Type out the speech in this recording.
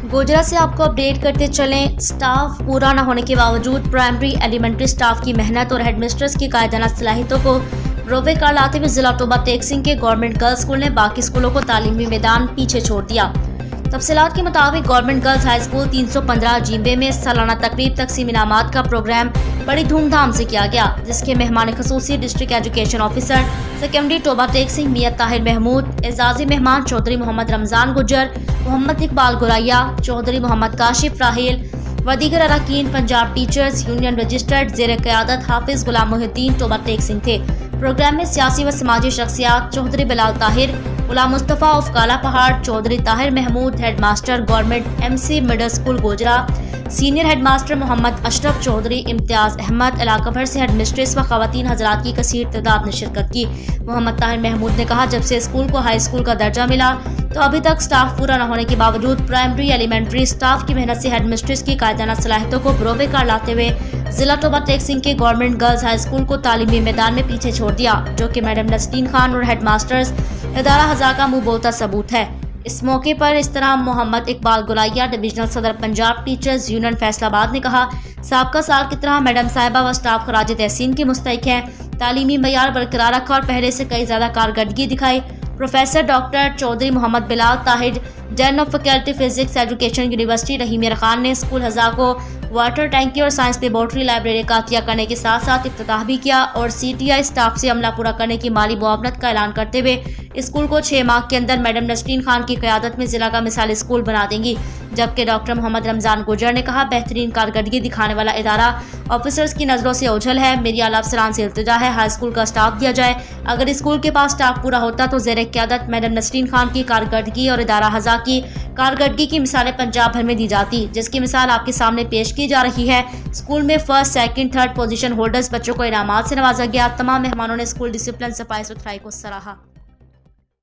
गोजरा से आपको अपडेट करते चलें। स्टाफ पूरा न होने के बावजूद प्राइमरी एलिमेंट्री स्टाफ की मेहनत और हेडमिस्ट्रेस की कायदाना सलाहियतों को रोवेकार लाते हुए जिला टोबा टेक सिंह के गवर्नमेंट गर्ल्स स्कूल ने बाकी स्कूलों को तालीमी मैदान पीछे छोड़ दिया। तफसीलात के मुताबिक गवर्नमेंट गर्ल्स हाई स्कूल 315 जिम्बे में सालाना तकरीब तकसीम इनामात का प्रोग्राम बड़ी धूमधाम से किया गया, जिसके मेहमान खसूसी district education officer secondary Toba Tek Singh Mian Tahir Mahmood, एजाजी मेहमान चौधरी मोहम्मद रमजान गुजर, मोहम्मद इकबाल गुरैया, चौधरी मोहम्मद काशिफ राहिल व दीगर अरकान पंजाब टीचर्स यूनियन रजिस्टर्ड ज़ेर क़यादत हाफिज गुलाम मोहिउद्दीन टोबा टेक सिंह थे। प्रोग्राम में सियासी व समाजी शख्सियात Chaudhry Bilal Tahir, Ghulam Mustafa of Kala Pahar, Chaudhry Tahir Mahmood, head master government MC middle school Gojra, senior head master Muhammad Ashraf Chaudhry, Imtiaz Ahmed, इलाका भर से हेड मिस्ट्रेस व ख़वातीन हजरात की कसीर तादाद ने शिरकत की। मोहम्मद ताहिर महमूद ने कहा, जब से स्कूल को हाई स्कूल का दर्जा मिला तो अभी तक स्टाफ पूरा न होने के बावजूद प्राइमरी एलिमेंट्री स्टाफ की मेहनत से हेड मिस्ट्रेस की कायदाना सलाहियतों को बरोबेकार लाते हुए जिला टोबा टेक सिंह के गवर्नमेंट गर्ल्स हाई स्कूल को तालीमी मैदान में पीछे छोड़ दिया, जो कि मैडम नसरीन खान और हेड मास्टर्स इदारा हज़ार का मुंह बोलता सबूत है। इस मौके पर इस तरह मोहम्मद इकबाल गुरैया, डिविजनल सदर पंजाब टीचर्स यूनियन फैसलाबाद ने कहा, साबका साल की तरह मैडम साहिबा व स्टाफ खराज तहसीन के मुस्तहिक हैं। तालीमी मयार बरकरार रखा और पहले से कई ज़्यादा कारकर्दगी दिखाई। Professor doctor Chaudhry Muhammad Bilal Tahir, dean of faculty physics education university Rahim Khan ने स्कूल हज़ार को वाटर टैंकी और साइंस लेबॉर्ट्री लाइब्रेरी का अतिया करने के साथ साथ इफ्तिताह भी किया और CTI स्टाफ से अमला पूरा करने की माली मुआवनत का ऐलान करते हुए स्कूल को 6 माह के अंदर मैडम नसरीन खान की क़यादत में ज़िला का मिसाली स्कूल बना देंगी। जबकि डॉक्टर मोहम्मद रमजान गुजर ने कहा, बेहतरीन कारकर्दगी दिखाने वाला इदारा ऑफिसर्स की नज़रों से ओझल है। मेरी आला अफसरान से इल्तिजा है हाई स्कूल का स्टाफ दिया जाए। अगर स्कूल के पास स्टाफ पूरा होता तो ज़ेर क़यादत मैडम नसरीन खान की कारकर्दगी और इदारा हज़ा की कारकर्दगी की मिसालें पंजाब भर में दी जाती, जिसकी मिसाल आपके सामने पेश की जा रही है। स्कूल में first, second, third position holders बच्चों को इनामात से नवाजा गया। तमाम मेहमानों ने स्कूल डिसिप्लिन, सफाई सुथराई को सराहा।